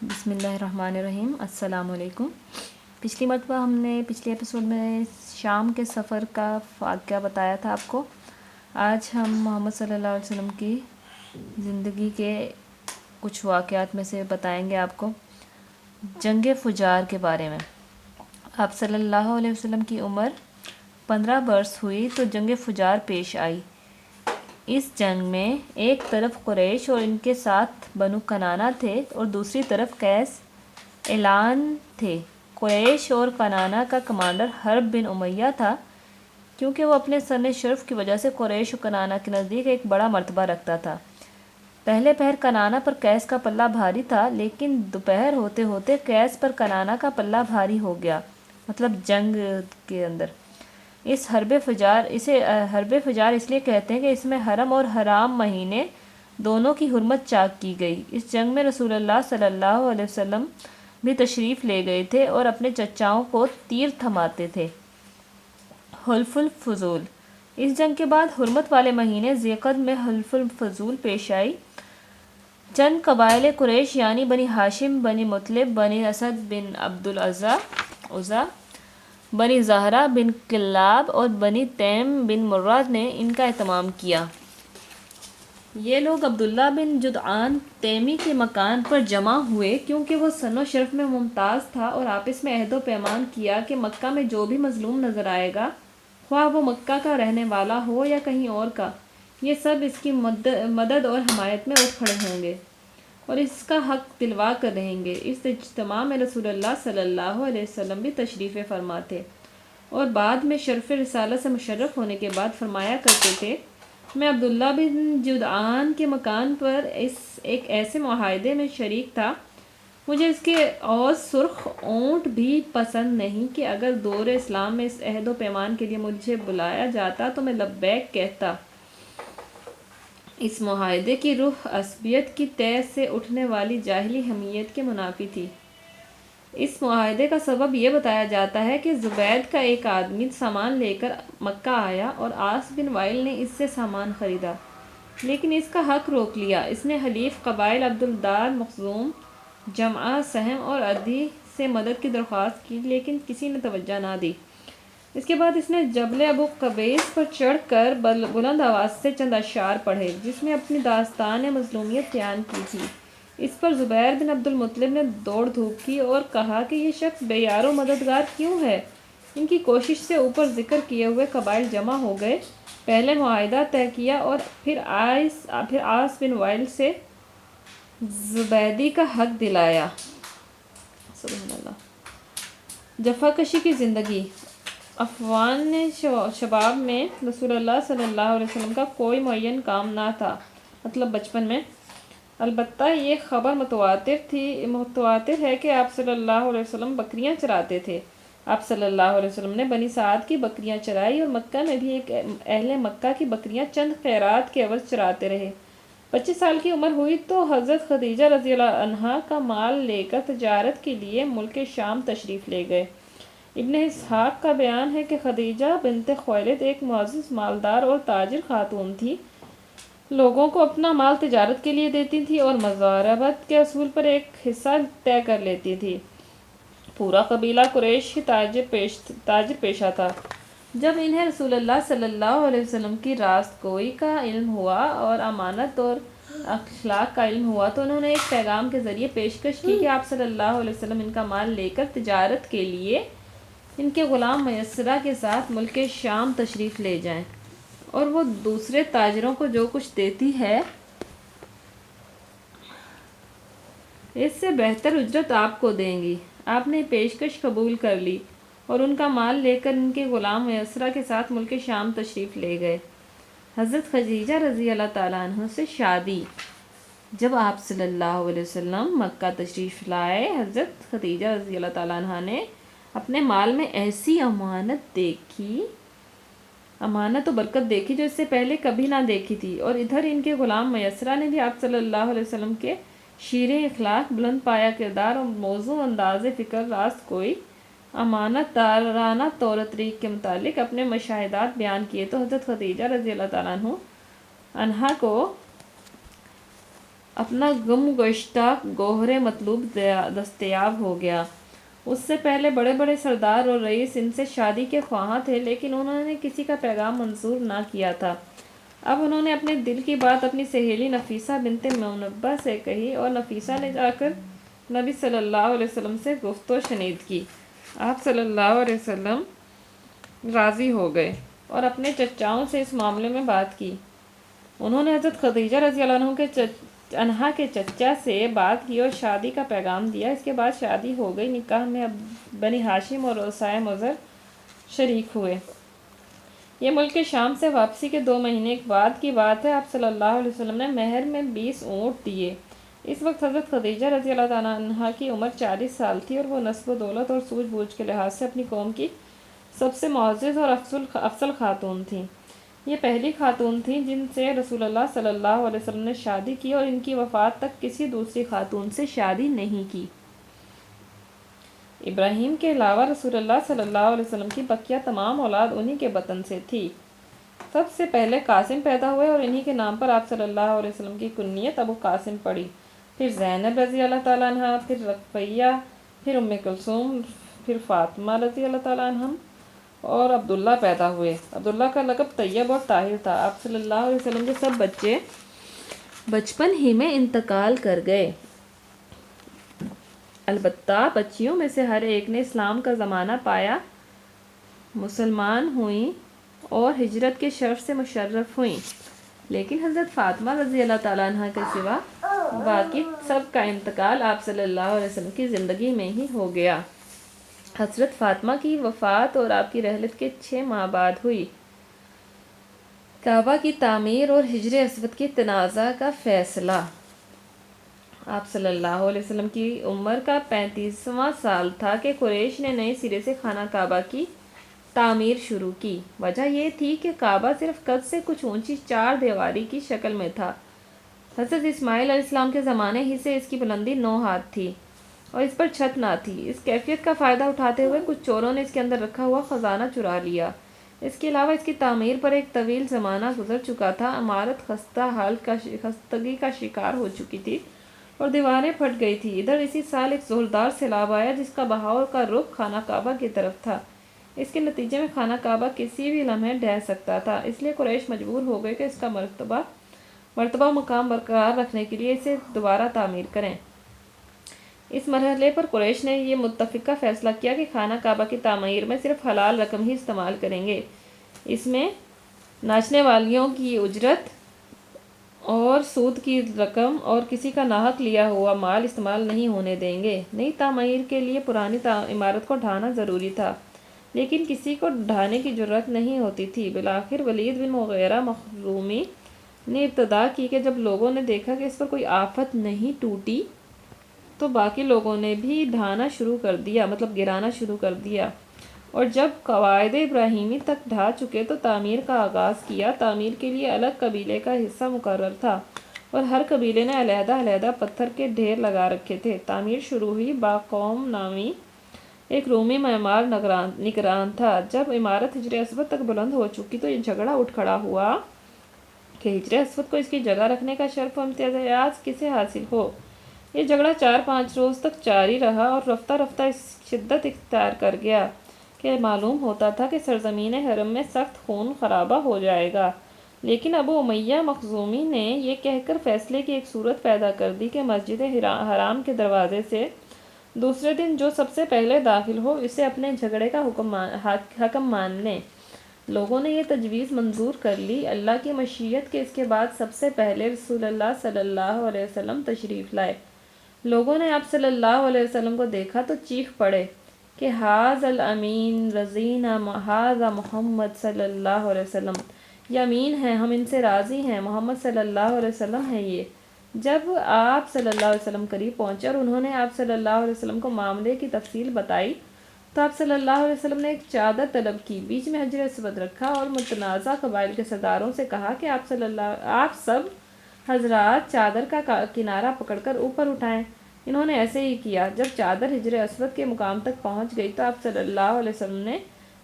بسم اللہ الرحمن الرحیم۔ السلام علیکم۔ پچھلی مرتبہ ہم نے پچھلے ایپیسوڈ میں شام کے سفر کا واقعہ بتایا تھا آپ کو۔ آج ہم محمد صلی اللہ علیہ وسلم کی زندگی کے کچھ واقعات میں سے بتائیں گے آپ کو۔ جنگ فجار کے بارے میں۔ آپ صلی اللہ علیہ وسلم کی عمر 15 برس ہوئی تو جنگ فجار پیش آئی۔ اس جنگ میں ایک طرف قریش اور ان کے ساتھ بنو کنانہ تھے اور دوسری طرف قیس اعلان تھے۔ قریش اور کنانہ کا کمانڈر حرب بن امیہ تھا، کیونکہ وہ اپنے سن شرف کی وجہ سے قریش اور کنانہ کے نزدیک ایک بڑا مرتبہ رکھتا تھا۔ پہلے پہر کنانہ پر قیس کا پلہ بھاری تھا، لیکن دوپہر ہوتے ہوتے قیس پر کنانہ کا پلہ بھاری ہو گیا، مطلب جنگ کے اندر۔ اسے حرب فجار اس لیے کہتے ہیں کہ اس میں حرم اور حرام مہینے دونوں کی حرمت چاک کی گئی۔ اس جنگ میں رسول اللہ صلی اللہ علیہ وسلم بھی تشریف لے گئے تھے اور اپنے چچاؤں کو تیر تھماتے تھے۔ حلف الفضول۔ اس جنگ کے بعد حرمت والے مہینے ذی القعدہ میں حلف الفضول پیش آئی۔ چند قبائل قریش یعنی بنی ہاشم، بنی مطلب، بنی اسد بن عبد العزا، بنی زہرہ بن کلاب اور بنی تیم بن مرہ نے ان کا اہتمام کیا۔ یہ لوگ عبداللہ بن جدعان تیمی کے مکان پر جمع ہوئے، کیونکہ وہ سن و شرف میں ممتاز تھا، اور آپس میں عہد و پیمان کیا کہ مکہ میں جو بھی مظلوم نظر آئے گا، خواہ وہ مکہ کا رہنے والا ہو یا کہیں اور کا، یہ سب اس کی مدد اور حمایت میں اٹھ کھڑے ہوں گے اور اس کا حق دلوا کر رہیں گے۔ اس اجتماع میں رسول اللہ صلی اللہ علیہ وسلم بھی تشریف فرما تھے، اور بعد میں شرف رسالت سے مشرف ہونے کے بعد فرمایا کرتے تھے، میں عبداللہ بن جدعان کے مکان پر ایک ایسے معاہدے میں شریک تھا، مجھے اس کے عوض سرخ اونٹ بھی پسند نہیں کہ اگر دور اسلام میں اس عہد و پیمان کے لیے مجھے بلایا جاتا تو میں لبیک کہتا۔ اس معاہدے کی روح عصبیت کی طے سے اٹھنے والی جاہلی حمیت کے منافی تھی۔ اس معاہدے کا سبب یہ بتایا جاتا ہے کہ زبید کا ایک آدمی سامان لے کر مکہ آیا اور عاص بن وائل نے اس سے سامان خریدا، لیکن اس کا حق روک لیا۔ اس نے حلیف قبائل عبد الدار، مخزوم، جمعہ، سہم اور عدی سے مدد کی درخواست کی، لیکن کسی نے توجہ نہ دی۔ اس کے بعد اس نے جبل ابو قبیس پر چڑھ کر بلند آواز سے چند اشعار پڑھے، جس میں اپنی داستان مظلومیت بیان کی تھی۔ اس پر زبیر بن عبد المطلب نے دوڑ دھوپ کی اور کہا کہ یہ شخص بے یار و مددگار کیوں ہے؟ ان کی کوشش سے اوپر ذکر کیے ہوئے قبائل جمع ہو گئے، پہلے معاہدہ طے کیا اور پھر عاص بن وائل سے زبیدی کا حق دلایا۔ سبحان اللہ۔ جفا کشی کی زندگی۔ افغان شباب میں رسول اللہ صلی اللہ علیہ وسلم کا کوئی معین کام نہ تھا، مطلب بچپن میں۔ البتہ یہ خبر متواتر ہے کہ آپ صلی اللہ علیہ وسلم بکریاں چراتے تھے۔ آپ صلی اللہ علیہ وسلم نے بنی سعد کی بکریاں چرائی اور مکہ میں بھی اہل مکہ کی بکریاں چند خیرات کے عوض چراتے رہے۔ 25 سال کی عمر ہوئی تو حضرت خدیجہ رضی اللہ عنہا کا مال لے کر تجارت کے لیے ملک شام تشریف لے گئے۔ ابن اسحاق کا بیان ہے کہ خدیجہ بنت خویلد ایک معزز مالدار اور تاجر خاتون تھی، لوگوں کو اپنا مال تجارت کے لیے دیتی تھی اور مضاربت کے اصول پر ایک حصہ طے کر لیتی تھی۔ پورا قبیلہ قریش ہی تاجر پیشہ تھا۔ جب انہیں رسول اللہ صلی اللہ علیہ وسلم کی راست گوئی کا علم ہوا اور امانت اور اخلاق کا علم ہوا تو انہوں نے ایک پیغام کے ذریعے پیشکش کی کہ آپ صلی اللہ علیہ وسلم ان کا مال لے کر تجارت کے لیے ان کے غلام میسرہ کے ساتھ ملک شام تشریف لے جائیں، اور وہ دوسرے تاجروں کو جو کچھ دیتی ہے اس سے بہتر اجرت آپ کو دیں گی۔ آپ نے پیشکش قبول کر لی اور ان کا مال لے کر ان کے غلام میسرہ کے ساتھ ملک شام تشریف لے گئے۔ حضرت خدیجہ رضی اللہ تعالیٰ عنہ سے شادی۔ جب آپ صلی اللہ علیہ وسلم مکہ تشریف لائے، حضرت خدیجہ رضی اللہ تعالیٰ عنہ نے اپنے مال میں ایسی امانت و برکت دیکھی جو اس سے پہلے کبھی نہ دیکھی تھی، اور ادھر ان کے غلام میسرہ نے بھی آپ صلی اللہ علیہ وسلم کے شیریں اخلاق، بلند پایہ کردار اور موزوں انداز فکر، راست گوئی، امانت دارانہ طور طریق کے متعلق اپنے مشاہدات بیان کیے تو حضرت خدیجہ رضی اللہ تعالیٰ عنہ کو اپنا گم گشتہ گوہر مطلوب دستیاب ہو گیا۔ اس سے پہلے بڑے بڑے سردار اور رئیس ان سے شادی کے خواہاں تھے، لیکن انہوں نے کسی کا پیغام منظور نہ کیا تھا۔ اب انہوں نے اپنے دل کی بات اپنی سہیلی نفیسہ بنت منبہ سے کہی، اور نفیسہ نے جا کر نبی صلی اللہ علیہ وسلم سے گفت و شنید کی۔ آپ صلی اللہ علیہ وسلم راضی ہو گئے اور اپنے چچاؤں سے اس معاملے میں بات کی۔ انہوں نے حضرت خدیجہ رضی اللہ عنہا کے چچا سے بات کی اور شادی کا پیغام دیا۔ اس کے بعد شادی ہو گئی۔ نکاح میں بنی ہاشم اور اوسائے مضر شریک ہوئے۔ یہ ملک شام سے واپسی کے 2 مہینے بعد کی بات ہے۔ آپ صلی اللہ علیہ وسلم نے مہر میں 20 اونٹ دیے۔ اس وقت حضرت خدیجہ رضی اللہ عنہا کی عمر 40 سال تھی، اور وہ نسب و دولت اور سوجھ بوجھ کے لحاظ سے اپنی قوم کی سب سے معزز اور افضل خاتون تھیں۔ یہ پہلی خاتون تھیں جن سے رسول اللہ صلی اللہ علیہ وسلم نے شادی کی، اور ان کی وفات تک کسی دوسری خاتون سے شادی نہیں کی۔ ابراہیم کے علاوہ رسول اللہ صلی اللہ علیہ وسلم کی بقیہ تمام اولاد انہی کے بطن سے تھی۔ سب سے پہلے قاسم پیدا ہوئے، اور انہی کے نام پر آپ صلی اللہ علیہ وسلم کی کنیت ابو قاسم پڑی۔ پھر زینب رضی اللہ تعالیٰ عنہ، پھر رقیہ، پھر ام کلثوم، پھر فاطمہ رضی اللہ تعالیٰ عنہ اور عبداللہ پیدا ہوئے۔ عبداللہ کا لقب طیب اور طاہر تھا۔ آپ صلی اللہ علیہ وسلم کے سب بچے بچپن ہی میں انتقال کر گئے۔ البتہ بچیوں میں سے ہر ایک نے اسلام کا زمانہ پایا، مسلمان ہوئیں اور ہجرت کے شرف سے مشرف ہوئیں، لیکن حضرت فاطمہ رضی اللہ تعالیٰ عنہ کے سوا باقی سب کا انتقال آپ صلی اللہ علیہ وسلم کی زندگی میں ہی ہو گیا۔ حضرت فاطمہ کی وفات اور آپ کی رحلت کے 6 ماہ بعد ہوئی۔ کعبہ کی تعمیر اور حجر اسود کے تنازع کا فیصلہ۔ آپ صلی اللہ علیہ وسلم کی عمر کا 35واں سال تھا کہ قریش نے نئے سرے سے خانہ کعبہ کی تعمیر شروع کی۔ وجہ یہ تھی کہ کعبہ صرف قد سے کچھ اونچی 4 دیواری کی شکل میں تھا۔ حضرت اسماعیل علیہ السلام کے زمانے ہی سے اس کی بلندی 9 ہاتھ تھی اور اس پر چھت نہ تھی۔ اس کیفیت کا فائدہ اٹھاتے ہوئے کچھ چوروں نے اس کے اندر رکھا ہوا خزانہ چرا لیا۔ اس کے علاوہ اس کی تعمیر پر ایک طویل زمانہ گزر چکا تھا۔ عمارت خستگی کا شکار ہو چکی تھی اور دیواریں پھٹ گئی تھی۔ ادھر اسی سال ایک زوردار سیلاب آیا جس کا بہاؤ کا رخ خانہ کعبہ کی طرف تھا۔ اس کے نتیجے میں خانہ کعبہ کسی بھی لمحے ڈھہ سکتا تھا، اس لیے قریش مجبور ہو گئے کہ اس کا مرتبہ مقام برقرار رکھنے کے لیے اسے دوبارہ تعمیر کریں۔ اس مرحلے پر قریش نے یہ متفقہ فیصلہ کیا کہ خانہ کعبہ کی تعمیر میں صرف حلال رقم ہی استعمال کریں گے۔ اس میں ناچنے والیوں کی اجرت اور سود کی رقم اور کسی کا ناحق لیا ہوا مال استعمال نہیں ہونے دیں گے۔ نئی تعمیر کے لیے پرانی عمارت کو ڈھانا ضروری تھا، لیکن کسی کو ڈھانے کی جرأت نہیں ہوتی تھی۔ بالآخر ولید بن مغیرہ مخزومی نے ابتدا کی کہ جب لوگوں نے دیکھا کہ اس پر کوئی آفت نہیں ٹوٹی تو باقی لوگوں نے بھی ڈھانا شروع کر دیا، گرانا شروع کر دیا، اور جب قواعد ابراہیمی تک ڈھا چکے تو تعمیر کا آغاز کیا۔ تعمیر کے لیے الگ قبیلے کا حصہ مقرر تھا اور ہر قبیلے نے علیحدہ علیحدہ پتھر کے ڈھیر لگا رکھے تھے۔ تعمیر شروع ہوئی۔ باقوم نامی ایک رومی معمار نگران تھا۔ جب عمارت حجر اسود تک بلند ہو چکی تو یہ جھگڑا اٹھ کھڑا ہوا کہ حجر اسود کو اس کی جگہ رکھنے کا شرف و امتیاز کسے حاصل ہو۔ یہ جھگڑا 4-5 روز تک جاری رہا اور رفتہ رفتہ اس شدت اختیار کر گیا کہ معلوم ہوتا تھا کہ سرزمین حرم میں سخت خون خرابہ ہو جائے گا۔ لیکن ابو امیہ مخزومی نے یہ کہہ کر فیصلے کی ایک صورت پیدا کر دی کہ مسجد حرام کے دروازے سے دوسرے دن جو سب سے پہلے داخل ہو اسے اپنے جھگڑے کا حکم مان لیں۔ لوگوں نے یہ تجویز منظور کر لی۔ اللہ کی مشیت کہ اس کے بعد سب سے پہلے رسول اللہ صلی اللہ علیہ وسلم تشریف لائے۔ لوگوں نے آپ صلی اللہ علیہ وسلم کو دیکھا تو چیخ پڑے کہ ھذا الامین رضینا ھذا محمد صلی اللہ علیہ وسلم، یہ امین ہیں، ہم ان سے راضی ہیں، محمد صلی اللہ علیہ وسلم ہے یہ۔ جب آپ صلی اللہ علیہ وسلم قریب پہنچے اور انہوں نے آپ صلی اللہ علیہ وسلم کو معاملے کی تفصیل بتائی تو آپ صلی اللہ علیہ وسلم نے ایک چادر طلب کی، بیچ میں حجر اسود رکھا اور متنازع قبائل کے سرداروں سے کہا کہ آپ سب حضرات چادر کا کنارہ پکڑ کر اوپر اٹھائیں۔ انہوں نے ایسے ہی کیا۔ جب چادر حجر اسود کے مقام تک پہنچ گئی تو آپ صلی اللہ علیہ وسلم نے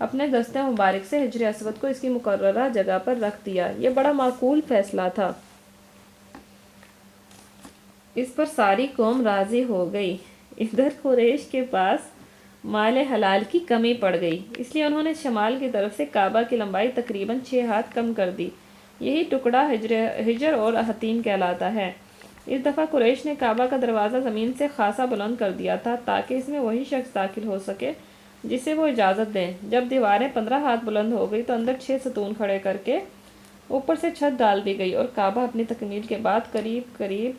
اپنے دست مبارک سے حجر اسود کو اس کی مقررہ جگہ پر رکھ دیا۔ یہ بڑا معقول فیصلہ تھا۔ اس پر ساری قوم راضی ہو گئی۔ ادھر قریش کے پاس مال حلال کی کمی پڑ گئی، اس لیے انہوں نے شمال کی طرف سے کعبہ کی لمبائی تقریباً 6 ہاتھ کم کر دی۔ یہی ٹکڑا حجر اور حتیم کہلاتا ہے۔ اس دفعہ قریش نے کعبہ کا دروازہ زمین سے خاصا بلند کر دیا تھا تاکہ اس میں وہی شخص داخل ہو سکے جسے وہ اجازت دیں۔ جب دیواریں 15 ہاتھ بلند ہو گئی تو اندر 6 ستون کھڑے کر کے اوپر سے چھت ڈال دی گئی اور کعبہ اپنی تکمیل کے بعد قریب قریب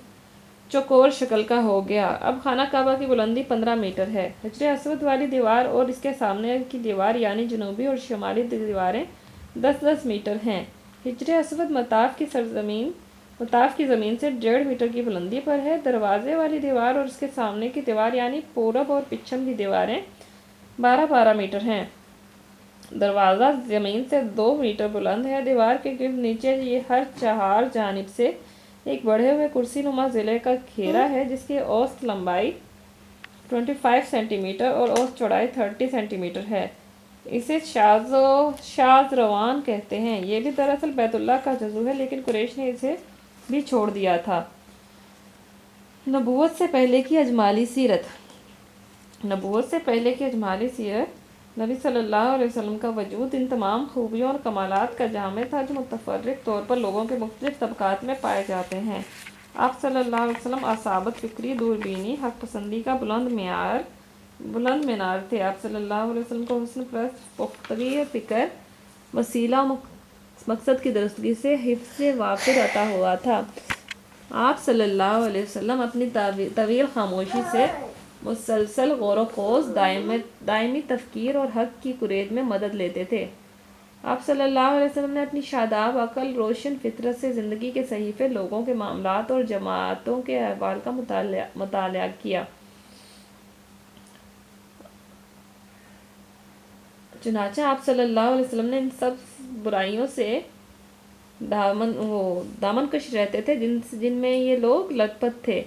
چوکور شکل کا ہو گیا۔ اب خانہ کعبہ کی بلندی 15 میٹر ہے۔ حجر اسود والی دیوار اور اس کے سامنے کی دیوار یعنی جنوبی اور شمالی دیواریں 10-10 میٹر ہیں۔ حجر اسود مطاف کی زمین سے 1.5 میٹر کی بلندی پر ہے۔ دروازے والی دیوار اور اس کے سامنے کی دیوار یعنی پورب اور پچھم کی دیواریں 12-12 میٹر ہیں۔ دروازہ زمین سے 2 میٹر بلند ہے۔ دیوار کے گرد نیچے یہ ہر 4 جانب سے ایک بڑھے ہوئے کرسی نما ضلع کا گھیرا ہے جس کی اوسط لمبائی 25 سینٹی میٹر اور اوسط چوڑائی 30 سینٹی میٹر ہے۔ اسے شاذروان کہتے ہیں۔ یہ بھی دراصل بیت اللہ کا جزو ہے لیکن قریش نے اسے بھی چھوڑ دیا تھا۔ نبوت سے پہلے کی اجمالی سیرت۔ نبی صلی اللہ علیہ وسلم کا وجود ان تمام خوبیوں اور کمالات کا جامع تھا جو متفرق طور پر لوگوں کے مختلف طبقات میں پائے جاتے ہیں۔ آپ صلی اللہ علیہ وسلم اصابت فکری، دوربینی، حق پسندی کا بلند مینار تھے۔ آپ صلی اللہ علیہ وسلم کو حسن پرست، پختگی فکر، وسیلہ مقصد کی درستگی سے حفظ وافر عطا ہوا تھا۔ آپ صلی اللہ علیہ وسلم اپنی طویل خاموشی سے مسلسل غور و خوض، دائمی تفکیر اور حق کی کرید میں مدد لیتے تھے۔ آپ صلی اللہ علیہ وسلم نے اپنی شاداب عقل، روشن فطرت سے زندگی کے صحیفے، لوگوں کے معاملات اور جماعتوں کے احوال کا مطالعہ کیا۔ چنانچہ آپ صلی اللہ علیہ وسلم نے ان سب برائیوں سے دامن کش رہتے تھے جن میں یہ لوگ لت پت تھے،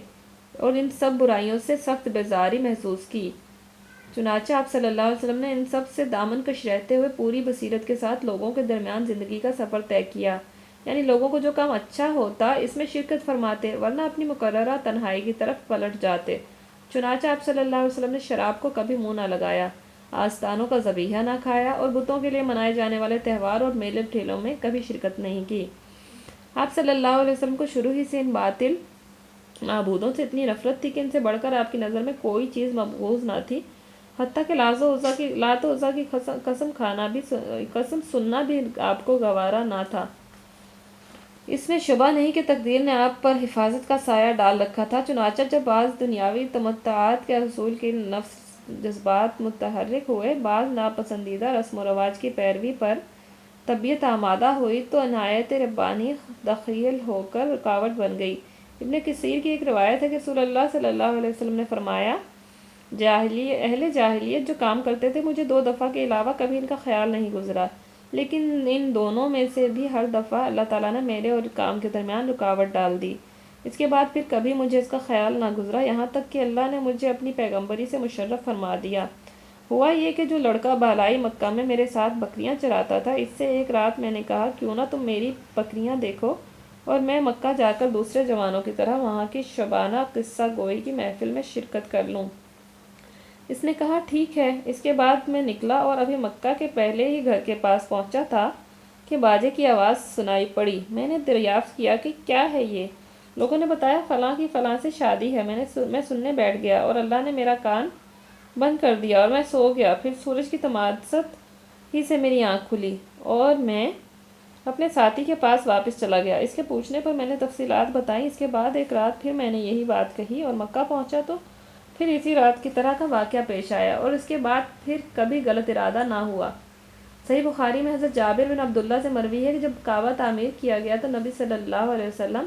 اور ان سب برائیوں سے سخت بیزاری محسوس کی۔ چنانچہ آپ صلی اللہ علیہ وسلم نے ان سب سے دامن کش رہتے ہوئے پوری بصیرت کے ساتھ لوگوں کے درمیان زندگی کا سفر طے کیا، یعنی لوگوں کو جو کام اچھا ہوتا اس میں شرکت فرماتے ورنہ اپنی مقررہ تنہائی کی طرف پلٹ جاتے۔ چنانچہ آپ صلی اللہ علیہ وسلم نے شراب کو کبھی منہ نہ لگایا، آستانوں کا ذبیحہ نہ کھایا اور بتوں کے لیے منائے جانے والے تہوار اور میلے ٹھیلوں میں کبھی شرکت نہیں کی۔ آپ صلی اللہ علیہ وسلم کو شروع ہی سے ان باطل معبودوں سے اتنی نفرت تھی کہ ان سے بڑھ کر آپ کی نظر میں کوئی چیز مبغوض نہ تھی، حتیٰ کہ لات و عزیٰ کی قسم سننا بھی آپ کو گوارا نہ تھا۔ اس میں شبہ نہیں کہ تقدیر نے آپ پر حفاظت کا سایہ ڈال رکھا تھا۔ چنانچہ جب بعض دنیاوی تمتعات کے حصول کی نفس جذبات متحرک ہوئے، بعض ناپسندیدہ رسم و رواج کی پیروی پر طبیعت آمادہ ہوئی تو عنایت ربانی دخیل ہو کر رکاوٹ بن گئی۔ ابن کثیر کی ایک روایت ہے کہ رسول اللہ صلی اللہ علیہ وسلم نے فرمایا، اہل جاہلیت جو کام کرتے تھے مجھے 2 دفعہ کے علاوہ کبھی ان کا خیال نہیں گزرا، لیکن ان دونوں میں سے بھی ہر دفعہ اللہ تعالیٰ نے میرے اور کام کے درمیان رکاوٹ ڈال دی۔ اس کے بعد پھر کبھی مجھے اس کا خیال نہ گزرا، یہاں تک کہ اللہ نے مجھے اپنی پیغمبری سے مشرف فرما دیا۔ ہوا یہ کہ جو لڑکا بالائی مکہ میں میرے ساتھ بکریاں چراتا تھا، اس سے ایک رات میں نے کہا کیوں نہ تم میری بکریاں دیکھو اور میں مکہ جا کر دوسرے جوانوں کی طرح وہاں کی شبانہ قصہ گوئی کی محفل میں شرکت کر لوں۔ اس نے کہا ٹھیک ہے۔ اس کے بعد میں نکلا اور ابھی مکہ کے پہلے ہی گھر کے پاس پہنچا تھا کہ باجے کی آواز سنائی پڑی۔ میں نے دریافت کیا کہ کیا ہے یہ؟ لوگوں نے بتایا فلاں کی فلاں سے شادی ہے۔ میں سننے بیٹھ گیا اور اللہ نے میرا کان بند کر دیا اور میں سو گیا۔ پھر سورج کی تماست ہی سے میری آنکھ کھلی اور میں اپنے ساتھی کے پاس واپس چلا گیا۔ اس کے پوچھنے پر میں نے تفصیلات بتائیں۔ اس کے بعد ایک رات پھر میں نے یہی بات کہی اور مکہ پہنچا تو پھر اسی رات کی طرح کا واقعہ پیش آیا اور اس کے بعد پھر کبھی غلط ارادہ نہ ہوا۔ صحیح بخاری میں حضرت جابر بن عبداللہ سے مروی ہے کہ جب کعبہ تعمیر کیا گیا تو نبی صلی اللہ علیہ وسلم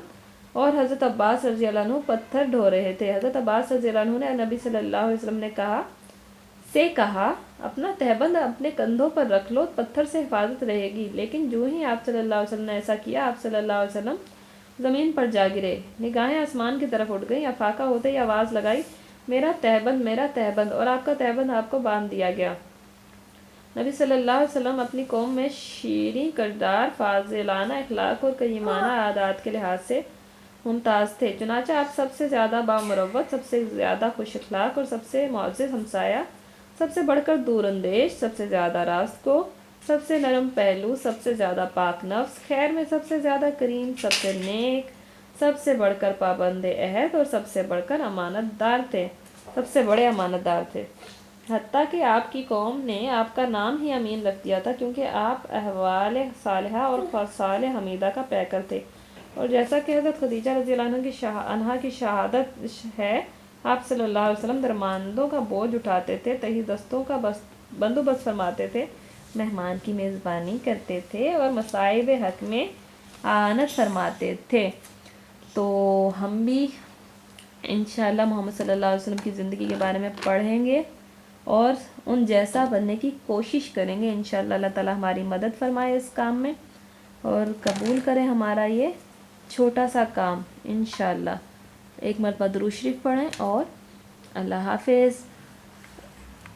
اور حضرت عباس رضی اللہ عنہ پتھر ڈھو رہے تھے۔ حضرت عباس رضی اللہ عنہ نے نبی صلی اللہ علیہ وسلم نے کہا اپنا تہبند اپنے کندھوں پر رکھ لو، پتھر سے حفاظت رہے گی۔ لیکن جو ہی آپ صلی اللہ علیہ وسلم نے ایسا کیا، آپ صلی اللہ علیہ وسلم زمین پر جا گرے، نگاہیں آسمان کی طرف اٹھ گئیں، افاقہ ہوتے ہی آواز لگائی میرا تہبند، میرا تہبند، اور آپ کا تہبند آپ کو باندھ دیا گیا۔ نبی صلی اللہ علیہ وسلم اپنی قوم میں شیریں کردار، فاضلانہ اخلاق اور کریمانہ عادات کے لحاظ سے ممتاز تھے۔ چنانچہ آپ سب سے زیادہ بامروت، سب سے زیادہ خوش اخلاق اور سب سے معزز ہمسایہ، سب سے بڑھ کر دور اندیش، سب سے زیادہ راست کو، سب سے نرم پہلو، سب سے زیادہ پاک نفس، خیر میں سب سے زیادہ کریم، سب سے نیک، سب سے بڑھ کر پابند عہد اور سب سے بڑھ کر امانت دار تھے، سب سے بڑے امانت دار تھے۔ حتیٰ کہ آپ کی قوم نے آپ کا نام ہی امین رکھ دیا تھا، کیونکہ آپ احوال صالحہ اور خصال حمیدہ کا پیکر تھے۔ اور جیسا کہ حضرت خدیجہ رضی اللہ عنہا کی شہادت ہے، آپ صلی اللہ علیہ وسلم درماندوں کا بوجھ اٹھاتے تھے، تہی دستوں کا بندوبست فرماتے تھے، مہمان کی میزبانی کرتے تھے اور مصائب حق میں اعانت فرماتے تھے۔ تو ہم بھی انشاءاللہ محمد صلی اللہ علیہ وسلم کی زندگی کے بارے میں پڑھیں گے اور ان جیسا بننے کی کوشش کریں گے۔ انشاءاللہ اللہ تعالی ہماری مدد فرمائے اس کام میں اور قبول کرے ہمارا یہ چھوٹا سا کام انشاءاللہ۔ ایک مرتبہ درود شریف پڑھیں اور اللہ حافظ۔